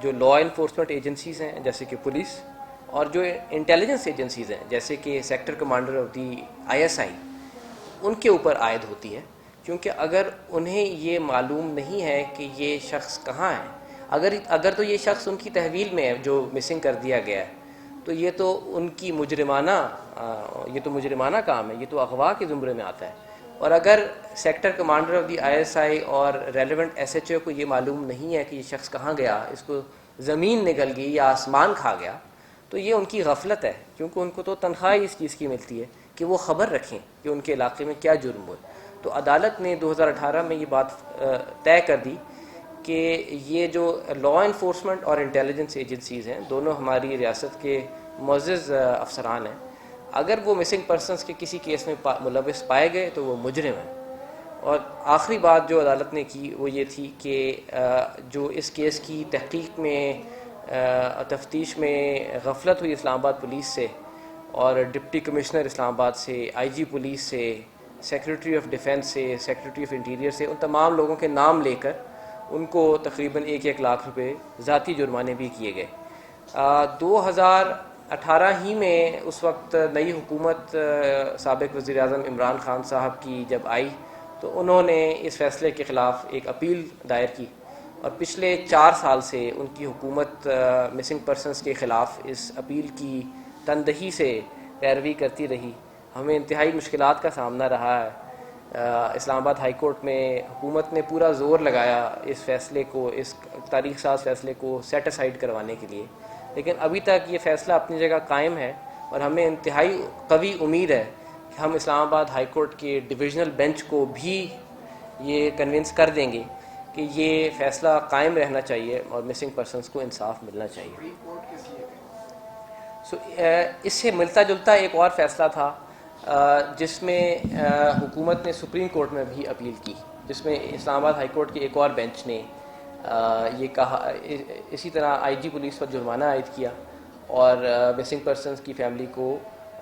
جو لا انفورسمنٹ ایجنسیز ہیں جیسے کہ پولیس اور جو انٹیلیجنس ایجنسیز ہیں جیسے کہ sector commander of the ISI ان کے اوپر عائد ہوتی ہے. کیونکہ اگر انہیں یہ معلوم نہیں ہے کہ یہ شخص کہاں ہے، اگر تو یہ شخص ان کی تحویل میں ہے جو مسنگ کر دیا گیا ہے، تو یہ تو ان کی مجرمانہ کام ہے، یہ تو اغوا کے زمرے میں آتا ہے. اور اگر sector commander of the ISI اور ریلیونٹ SHO کو یہ معلوم نہیں ہے کہ یہ شخص کہاں گیا، اس کو زمین نگل گئی یا آسمان کھا گیا، تو یہ ان کی غفلت ہے. کیونکہ ان کو تو تنخواہ اس چیز کی ملتی ہے کہ وہ خبر رکھیں کہ ان کے علاقے میں کیا جرم ہوئے. تو عدالت نے 2018 میں یہ بات طے کر دی کہ یہ جو لا انفورسمنٹ اور انٹیلیجنس ایجنسیز ہیں دونوں ہماری ریاست کے معزز افسران ہیں، اگر وہ مسنگ پرسنس کے کسی کیس میں ملوث پائے گئے تو وہ مجرم ہیں. اور آخری بات جو عدالت نے کی وہ یہ تھی کہ جو اس کیس کی تحقیق میں تفتیش میں غفلت ہوئی اسلام آباد پولیس سے اور ڈپٹی کمشنر اسلام آباد سے، IG پولیس سے، سیکریٹری آف ڈیفنس سے، سیکریٹری آف انٹیریئر سے، ان تمام لوگوں کے نام لے کر ان کو تقریباً 1 لاکھ روپے ذاتی جرمانے بھی کیے گئے. 2018 ہی میں اس وقت نئی حکومت سابق وزیر اعظم عمران خان صاحب کی جب آئی تو انہوں نے اس فیصلے کے خلاف ایک اپیل دائر کی، اور پچھلے 4 سال سے ان کی حکومت مسنگ پرسنس کے خلاف اس اپیل کی تندہی سے پیروی کرتی رہی. ہمیں انتہائی مشکلات کا سامنا رہا ہے. اسلام آباد ہائی کورٹ میں حکومت نے پورا زور لگایا اس فیصلے کو، اس تاریخ ساز فیصلے کو سیٹ اسائڈ کروانے کے لیے، لیکن ابھی تک یہ فیصلہ اپنی جگہ قائم ہے. اور ہمیں انتہائی قوی امید ہے کہ ہم اسلام آباد ہائی کورٹ کے ڈویژنل بینچ کو بھی یہ کنونس کر دیں گے کہ یہ فیصلہ قائم رہنا چاہیے اور مسنگ پرسنس کو انصاف ملنا چاہیے. اس سے ملتا جلتا ایک اور فیصلہ تھا جس میں حکومت نے سپریم کورٹ میں بھی اپیل کی، جس میں اسلام آباد ہائی کورٹ کے ایک اور بینچ نے یہ کہا، اسی طرح IG پولیس پر جرمانہ عائد کیا اور مسنگ پرسنس کی فیملی کو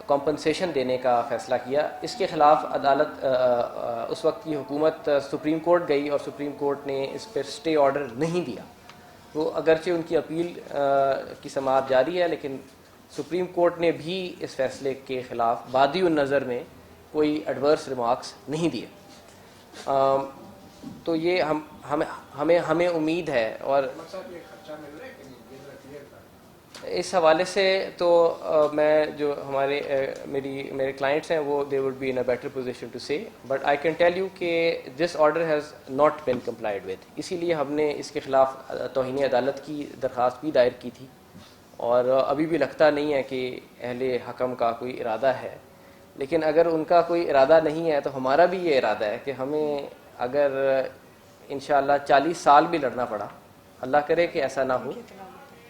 کمپنسیشن دینے کا فیصلہ کیا. اس کے خلاف عدالت اس وقت کی حکومت سپریم کورٹ گئی اور سپریم کورٹ نے اس پر سٹے آرڈر نہیں دیا. وہ اگرچہ ان کی اپیل کی سماعت جاری ہے، لیکن سپریم کورٹ نے بھی اس فیصلے کے خلاف بادی النظر میں کوئی ایڈورس ریمارکس نہیں دیے. تو یہ ہمیں امید ہے. اور اس حوالے سے تو میں جو میرے کلائنٹس ہیں وہ they would be in a better position to say, but I can tell you کہ this order has not been complied with. اسی لیے ہم نے اس کے خلاف توہین عدالت کی درخواست بھی دائر کی تھی، اور ابھی بھی لگتا نہیں ہے کہ اہل حکم کا کوئی ارادہ ہے. لیکن اگر ان کا کوئی ارادہ نہیں ہے تو ہمارا بھی یہ ارادہ ہے کہ ہمیں اگر انشاءاللہ 40 سال بھی لڑنا پڑا، اللہ کرے کہ ایسا نہ ہو،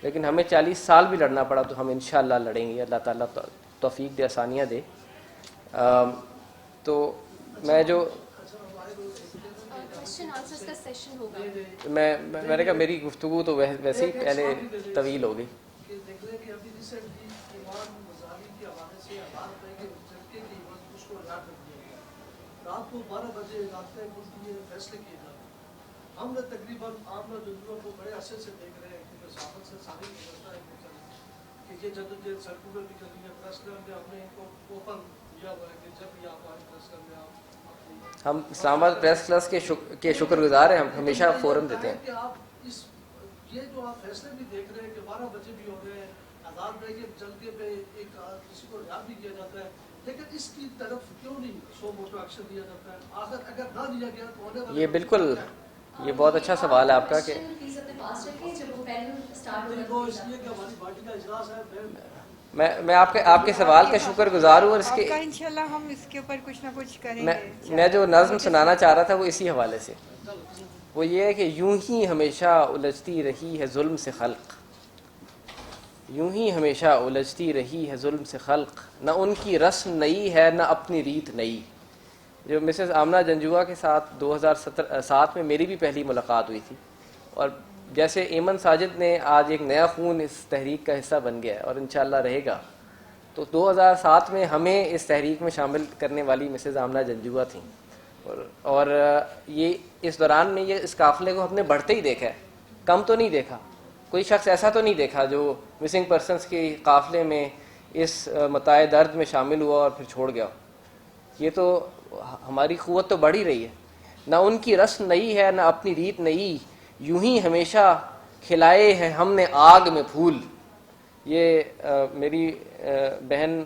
لیکن ہمیں 40 سال بھی لڑنا پڑا تو ہم انشاءاللہ لڑیں گے. اللہ تعالیٰ توفیق دے، آسانیاں دے. تو میں جو میں نے کہا میری گفتگو تو ویسے ہی پہلے طویل ہو گئی. رات کو 12 بجے رات میں فیصلے کیے جاتے ہیں. ہم نے تقریباً عام جدوں کو بڑے عرصے سے دیکھ رہے ہیں کیونکہ صحافت سے ساری ویوستھا کہ یہ جدوجہد سرکولر بھی چل رہی ہے. پریس کلب میں ہم نے ان کو اوپن دیا ہوا ہے کہ جب بھی آپ آئیں پریس کلب میں آپ ہم اسلام آباد پریس کلب کے شکر گزار ہیں. ہم ہمیشہ فورم دیتے ہیں کہ آپ اس یہ جو آپ فیصلے بھی دیکھ رہے ہیں کہ 12 بجے بھی ہو رہے ہیں، عدالت میں یہ جلدی پہ ایک کسی کو رہا بھی کیا جاتا ہے، لیکن اس کی طرف کیوں نہیں سو موٹو ایکشن دیا جاتا ہے؟ آخر اگر نہ دیا گیا تو ہونے والا یہ بالکل یہ بہت اچھا سوال ہے آپ کا کہ میں آپ کے سوال کا شکر گزار ہوں. اور اس کے انشاءاللہ ہم اس کے اوپر کچھ نہ کچھ کریں گے. میں جو نظم سنانا چاہ رہا تھا وہ اسی حوالے سے، وہ یہ ہے کہ یوں ہی ہمیشہ الجھتی رہی ہے ظلم سے خلق، یوں ہی ہمیشہ الجھتی رہی ہے ظلم سے خلق، نہ ان کی رسم نئی ہے نہ اپنی ریت نئی، جو مسز آمنہ جنجوعہ کے ساتھ 2007 میں میری بھی پہلی ملاقات ہوئی تھی، اور جیسے ایمن ساجد نے آج ایک نیا خون اس تحریک کا حصہ بن گیا ہے اور انشاءاللہ رہے گا، تو 2007 میں ہمیں اس تحریک میں شامل کرنے والی مسز آمنہ جنجوعہ تھیں، اور یہ اس دوران میں یہ اس قافلے کو ہم نے بڑھتے ہی دیکھا ہے، کم تو نہیں دیکھا. کوئی شخص ایسا تو نہیں دیکھا جو مسنگ پرسنس کے قافلے میں اس متاع درد میں شامل ہوا اور پھر چھوڑ گیا. یہ تو ہماری قوت تو بڑھ ہی رہی ہے. نہ ان کی رسم نئی ہے، نہ اپنی ریت نئی، یوں ہی ہمیشہ کھلائے ہیں ہم نے آگ میں پھول. یہ میری بہن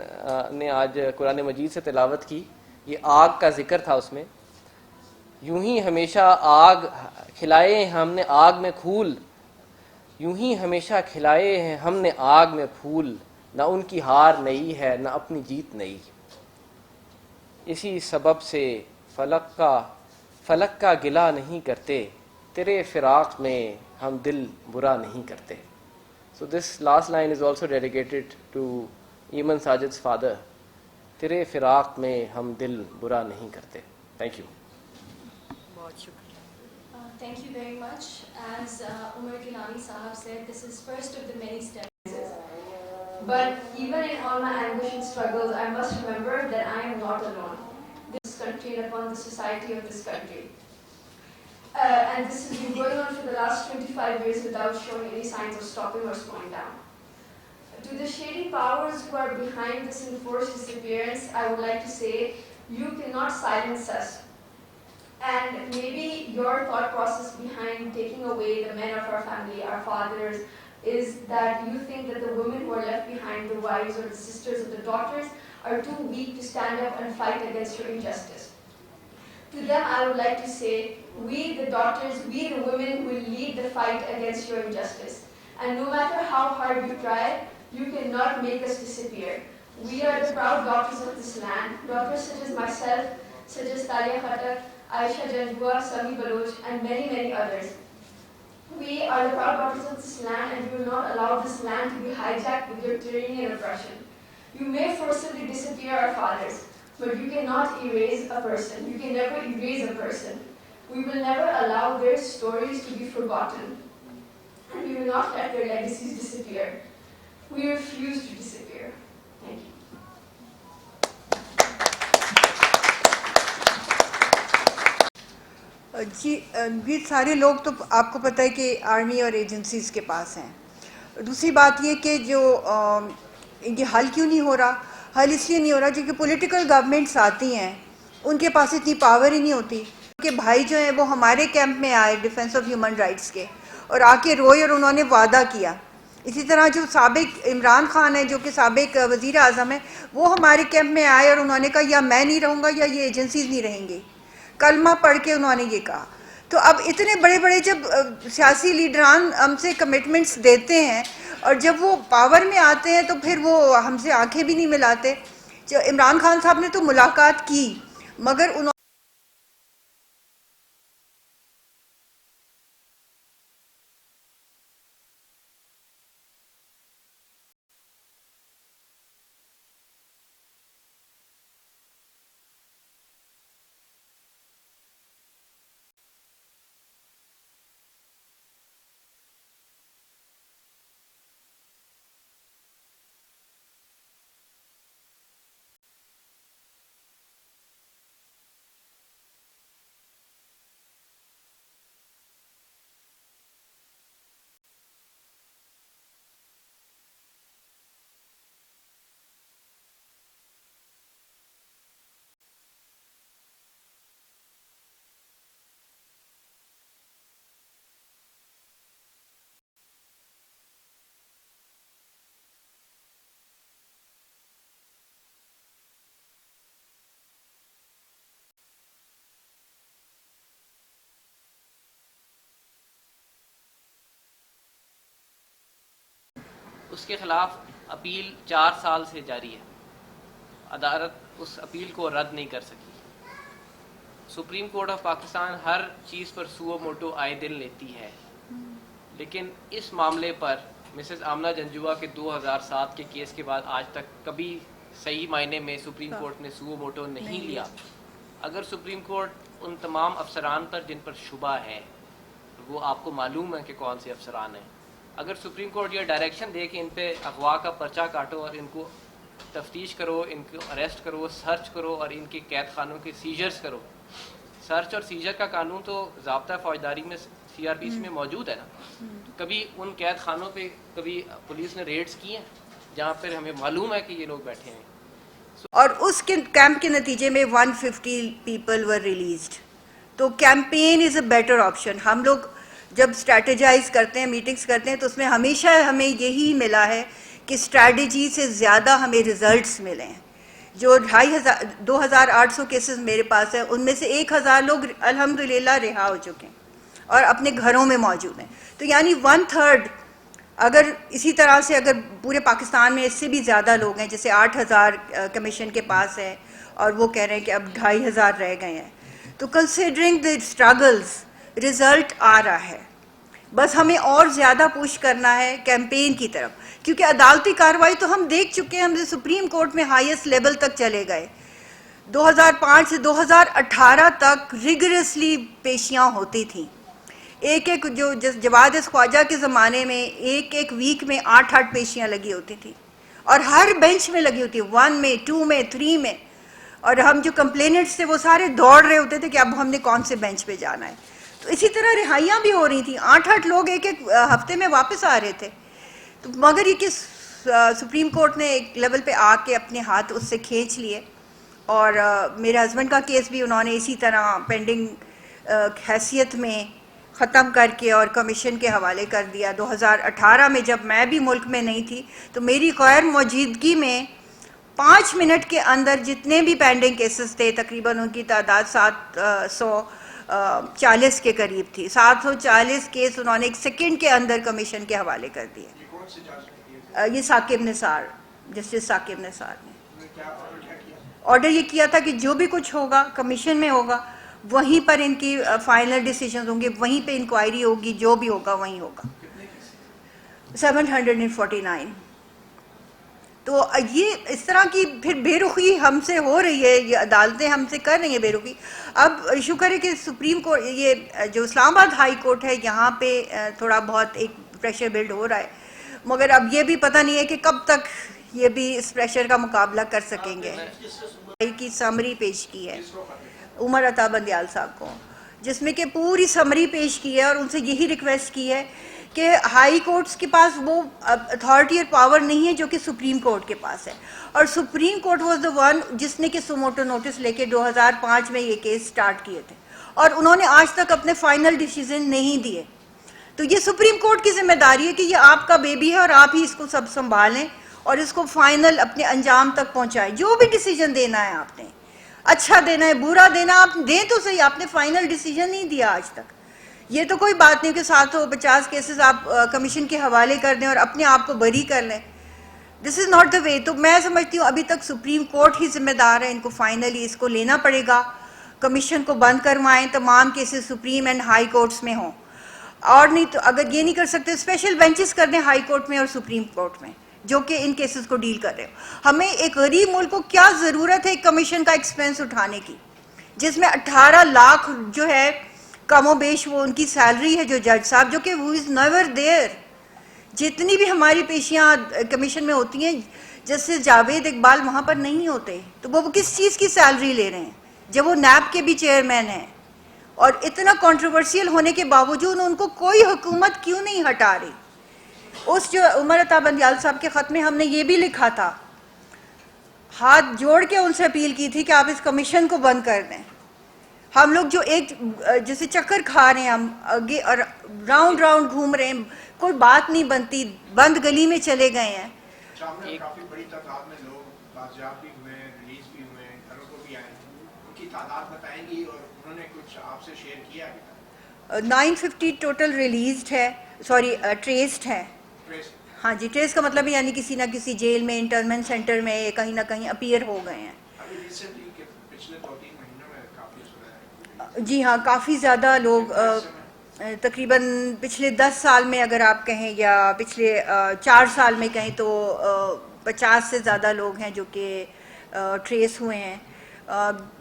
نے آج قرآن مجید سے تلاوت کی، یہ آگ کا ذکر تھا اس میں. یوں ہی ہمیشہ آگ کھلائے ہیں ہم نے آگ میں پھول، یوں ہی ہمیشہ کھلائے ہیں ہم نے آگ میں پھول، نہ ان کی ہار نئی ہے نہ اپنی جیت نئی. اسی سبب سے فلک کا گلہ نہیں کرتے، تیرے فراق میں ہم دل برا نہیں کرتے. So this last line is also dedicated to Eamon Sajid's father. تیرے فراق میں ہم دل برا نہیں کرتے. Thank you. بہت شکریہ. Thank you very much. As Umar Gilani Sahab said, this is first of the many stanzas. But even in all my anguish and struggles, I must remember that I am not alone. This country and upon the society of this country. And this has been going on for the last 25 years without showing any signs of stopping or slowing down. To the shady powers who are behind this enforced disappearance, I would like to say, you cannot silence us. And maybe your thought process behind taking away the men of our family, our fathers, is that you think that the women who are left behind, the wives or the sisters or the daughters, are too weak to stand up and fight against your injustice. To them I would like to say, we the daughters, we the women will lead the fight against your injustice. And no matter how hard you try, you cannot make us disappear. We are the proud daughters of this land, daughters such as myself, such as Talia Khattak, Aisha Janjua, Sami Baloch, and many, many others. We are the proud daughters of this land, and we will not allow this land to be hijacked with your tyranny and oppression. You may forcibly disappear our fathers, but you cannot erase a person. You can never erase a person. We will never allow their stories to be forgotten, and we will not let their legacies disappear. We refuse to disappear. Thank you. جی یہ سارے لوگ تو آپ کو پتہ ہے کہ آرمی اور ایجنسیز کے پاس ہیں. دوسری بات یہ کہ جو یہ حل کیوں نہیں ہو رہا، حل اس لیے نہیں ہو رہا کیونکہ پولیٹیکل گورنمنٹس آتی ہیں، ان کے پاس اتنی پاور ہی نہیں ہوتی. کہ بھائی جو ہیں وہ ہمارے کیمپ میں آئے ڈیفینس آف ہیومن رائٹس کے، اور آ کے روئے اور انہوں نے وعدہ کیا. اسی طرح جو سابق عمران خان ہے جو کہ سابق وزیر اعظم ہے، وہ ہمارے کیمپ میں آئے اور انہوں نے کہا یا میں نہیں رہوں گا یا یہ ایجنسیز نہیں رہیں گی. کلمہ پڑھ کے انہوں نے یہ کہا. تو اب اتنے بڑے بڑے جب سیاسی لیڈران ہم سے کمٹمنٹس دیتے ہیں اور جب وہ پاور میں آتے ہیں تو پھر وہ ہم سے آنکھیں بھی نہیں ملاتے. جو عمران خان صاحب نے تو ملاقات کی، مگر انہوں اس کے خلاف اپیل 4 سال سے جاری ہے. عدالت اس اپیل کو رد نہیں کر سکی. سپریم کورٹ آف پاکستان ہر چیز پر سو موٹو آئے دن لیتی ہے، لیکن اس معاملے پر مسز آمنہ جنجوعہ کے 2007 کے کیس کے بعد آج تک کبھی صحیح معنی میں سپریم کورٹ نے سو موٹو نہیں لیا. اگر سپریم کورٹ ان تمام افسران پر جن پر شبہ ہے، وہ آپ کو معلوم ہے کہ کون سے افسران ہیں، اگر سپریم کورٹ یہ ڈائریکشن دے کہ ان پہ اغوا کا پرچہ کاٹو اور ان کو تفتیش کرو، ان کو اریسٹ کرو، سرچ کرو اور ان کے قید خانوں کے سیجرز کرو. سرچ اور سیجر کا قانون تو ضابطہ فوجداری میں CRPC میں موجود ہے نا. کبھی ان قید خانوں پہ کبھی پولیس نے ریڈز کی ہیں جہاں پر ہمیں معلوم ہے کہ یہ لوگ بیٹھے ہیں؟ اور اس کے کیمپ کے نتیجے میں 150 پیپل ور ریلیزڈ. تو campaign is a better option. ہم لوگ جب اسٹریٹجائز کرتے ہیں، میٹنگز کرتے ہیں، تو اس میں ہمیشہ ہمیں یہی ملا ہے کہ اسٹریٹجی سے زیادہ ہمیں ریزلٹس ملے ہیں. جو 2,800 کیسز میرے پاس ہیں، ان میں سے 1,000 لوگ الحمدللہ رہا ہو چکے ہیں اور اپنے گھروں میں موجود ہیں. تو یعنی 1/3 اگر اسی طرح سے اگر پورے پاکستان میں اس سے بھی زیادہ لوگ ہیں، جیسے 8,000 کمیشن کے پاس ہے اور وہ کہہ رہے ہیں کہ اب 2,500 رہ گئے ہیں، تو کنسیڈرنگ دی اسٹرگلز رزلٹ آ رہا ہے. بس ہمیں اور زیادہ پوش کرنا ہے کیمپین کی طرف، کیونکہ عدالتی کارروائی تو ہم دیکھ چکے ہیں. ہم سپریم کورٹ میں ہائیسٹ لیول تک چلے گئے. 2005 سے 2018 تک ریگرسلی پیشیاں ہوتی تھیں. ایک جو جواد خواجہ کے زمانے میں ایک ویک میں 8 پیشیاں لگی ہوتی تھیں اور ہر بینچ میں لگی ہوتی، 1 میں 2 میں 3 میں. اور ہم جو کمپلیننٹس تھے وہ سارے دوڑ رہے ہوتے تھے کہ اب ہم نے کون سے بینچ پہ جانا ہے. تو اسی طرح رہائیاں بھی ہو رہی تھیں. 8 لوگ ایک ہفتے میں واپس آ رہے تھے. تو مگر یہ کہ سپریم کورٹ نے ایک لیول پہ آ کے اپنے ہاتھ اس سے کھینچ لیے. اور میرے ہسبینڈ کا کیس بھی انہوں نے اسی طرح پینڈنگ حیثیت میں ختم کر کے اور کمیشن کے حوالے کر دیا. 2018 میں جب میں بھی ملک میں نہیں تھی تو میری غیر موجودگی میں 5 منٹ کے اندر جتنے بھی پینڈنگ کیسز تھے، تقریباً ان کی تعداد 740 کے قریب تھی. 740 کیس انہوں نے 1 سیکنڈ کے اندر کمیشن کے حوالے کر دیے. یہ کون سے جج نے کیے؟ یہ ثاقب نثار، جسٹس ثاقب نثار نے انہوں نے کیا کیا؟ آرڈر یہ کیا تھا کہ جو بھی کچھ ہوگا کمیشن میں ہوگا، وہیں پر ان کی فائنل ڈیسیجنز ہوں گے، وہیں پہ انکوائری ہوگی، جو بھی ہوگا وہیں ہوگا. 749. تو یہ اس طرح کی پھر بے رخی ہم سے ہو رہی ہے، یہ عدالتیں ہم سے کر رہی ہیں بے رخی. اب شکر ہے کہ سپریم کورٹ، یہ جو اسلام آباد ہائی کورٹ ہے، یہاں پہ تھوڑا بہت ایک پریشر بلڈ ہو رہا ہے. مگر اب یہ بھی پتہ نہیں ہے کہ کب تک یہ بھی اس پریشر کا مقابلہ کر سکیں گے. کی سمری پیش کی ہے عمر عطا بندیال صاحب کو، جس میں کہ پوری سمری پیش کی ہے اور ان سے یہی ریکویسٹ کی ہے کہ ہائی کورٹس کے پاس وہ اتھارٹی اور پاور نہیں ہے جو کہ سپریم کورٹ کے پاس ہے. اور supreme court was the one جس نے کہ سوموٹو نوٹس لے کے 2005 میں یہ کیس سٹارٹ کیے تھے، اور انہوں نے آج تک اپنے فائنل ڈیسیژن نہیں دیے. تو یہ سپریم کورٹ کی ذمہ داری ہے کہ یہ آپ کا بیبی ہے اور آپ ہی اس کو سب سنبھالیں اور اس کو فائنل اپنے انجام تک پہنچائیں. جو بھی ڈیسیجن دینا ہے آپ نے، اچھا دینا ہے برا دینا، آپ دیں تو صحیح. آپ نے فائنل ڈیسیجن نہیں دیا آج تک. یہ تو کوئی بات نہیں کہ 750 کیسز آپ کمیشن کے حوالے کر دیں اور اپنے آپ کو بری کر لیں. دس از ناٹ دا وے. تو میں سمجھتی ہوں ابھی تک سپریم کورٹ ہی ذمہ دار ہے. ان کو فائنلی اس کو لینا پڑے گا. کمیشن کو بند کروائیں، تمام cases supreme and high courts میں ہوں. اور نہیں تو اگر یہ نہیں کر سکتے اسپیشل بینچز کر دیں ہائی کورٹ میں اور سپریم کورٹ میں، جو کہ ان کیسز کو ڈیل کر رہے ہو. ہمیں ایک غریب ملک کو کیا ضرورت ہے ایک کمیشن کا ایکسپینس اٹھانے کی، جس میں 18 لاکھ جو ہے کم و بیش وہ ان کی سیلری ہے جو جج صاحب، جو کہ وہ از نیور دیئر. جتنی بھی ہماری پیشیاں کمیشن میں ہوتی ہیں، جیسے جاوید اقبال وہاں پر نہیں ہوتے، تو وہ کس چیز کی سیلری لے رہے ہیں جب وہ نیب کے بھی چیئرمین ہیں؟ اور اتنا کنٹروورسیل ہونے کے باوجود ان کو کوئی حکومت کیوں نہیں ہٹا رہی؟ اس جو عمر عطا بندیال صاحب کے خط میں ہم نے یہ بھی لکھا تھا، ہاتھ جوڑ کے ان سے اپیل کی تھی کہ آپ اس کمیشن کو بند کر دیں. ہم لوگ جو ایک جیسے چکر کھا رہے ہیں، ہم آگے اور راؤنڈ گھوم رہے ہیں، کوئی بات نہیں بنتی، بند گلی میں چلے گئے ہیں. شام میں کافی بڑی تعداد میں لوگ بازیاب بھی ہوئے ہیں، ریلیز بھی ہوئے ہیں، گھروں کو بھی آئے ہیں. ان کی تعداد بتائیں گی اور انہوں نے کچھ آپ سے شیئر کیا ابھی تک؟ 950 ٹوٹل ریلیزڈ ہے، سوری ٹریسڈ ہے. ہاں جی، ٹریس کا مطلب یعنی کسی نہ کسی جیل میں، انٹرنمنٹ سینٹر میں کہیں نہ کہیں اپیئر ہو گئے ہیں. ابھی ریسنٹلی کہ پچھلے 2-3 مہینوں میں کافی سنا ہے. جی ہاں، کافی زیادہ لوگ تقریباً پچھلے 10 سال میں اگر آپ کہیں یا پچھلے 4 سال میں کہیں تو 50 سے زیادہ لوگ ہیں جو کہ ٹریس ہوئے ہیں.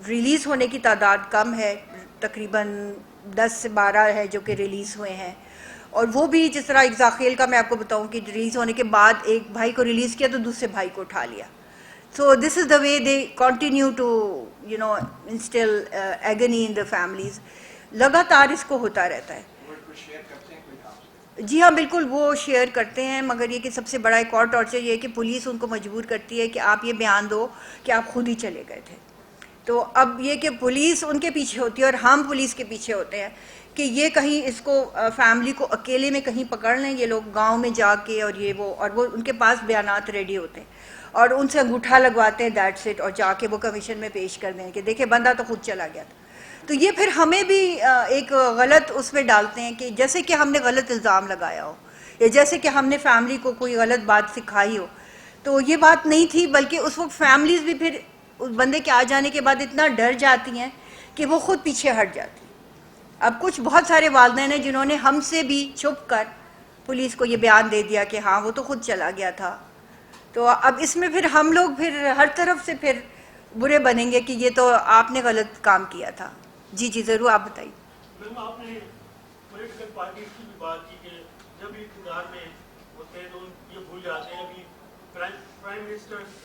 ریلیز ہونے کی تعداد کم ہے، تقریباً 10 سے 12 ہے جو کہ ریلیز ہوئے ہیں، اور وہ بھی جس طرح ایک زاخیل کا میں آپ کو بتاؤں کہ ریلیز ہونے کے بعد ایک بھائی کو ریلیز کیا تو دوسرے بھائی کو اٹھا لیا. So this is the way they continue to instill agony in the families. لگاتار اس کو ہوتا رہتا ہے. شیئر کرتے ہیں کوئی آپ سے؟ جی ہاں بالکل وہ شیئر کرتے ہیں، مگر یہ کہ سب سے بڑا ایک اور ٹارچر یہ ہے کہ پولیس ان کو مجبور کرتی ہے کہ آپ یہ بیان دو کہ آپ خود ہی چلے گئے تھے. تو اب یہ کہ پولیس ان کے پیچھے ہوتی ہے اور ہم پولیس کے پیچھے ہوتے ہیں کہ یہ کہیں اس کو فیملی کو اکیلے میں کہیں پکڑ لیں یہ لوگ گاؤں میں جا کے، اور وہ ان کے پاس بیانات ریڈی ہوتے ہیں اور ان سے انگوٹھا لگواتے ہیں دیٹس اٹ، اور جا کے وہ کمیشن میں پیش کر دیں کہ دیکھیں بندہ تو خود چلا گیا تھا. تو یہ پھر ہمیں بھی ایک غلط اس میں ڈالتے ہیں کہ جیسے کہ ہم نے غلط الزام لگایا ہو، یا جیسے کہ ہم نے فیملی کو کوئی غلط بات سکھائی ہو. تو یہ بات نہیں تھی، بلکہ اس وقت فیملیز بھی پھر اس بندے کے آ جانے کے بعد اتنا ڈر جاتی ہیں کہ وہ خود پیچھے ہٹ جاتی ہیں. اب کچھ بہت سارے والدین ہیں جنہوں نے ہم سے بھی چھپ کر پولیس کو یہ بیان دے دیا کہ ہاں وہ تو خود چلا گیا تھا. تو اب اس میں پھر ہم لوگ پھر ہر طرف سے پھر برے بنیں گے کہ یہ تو آپ نے غلط کام کیا تھا. جی ضرور آپ بتائیے. میم آپ نے پولیٹیکل پارٹیز کی بھی بات کی کہ جب اقتدار میں ہوتے ہیں تو یہ بھول جاتے ہیں کہ پرائم منسٹر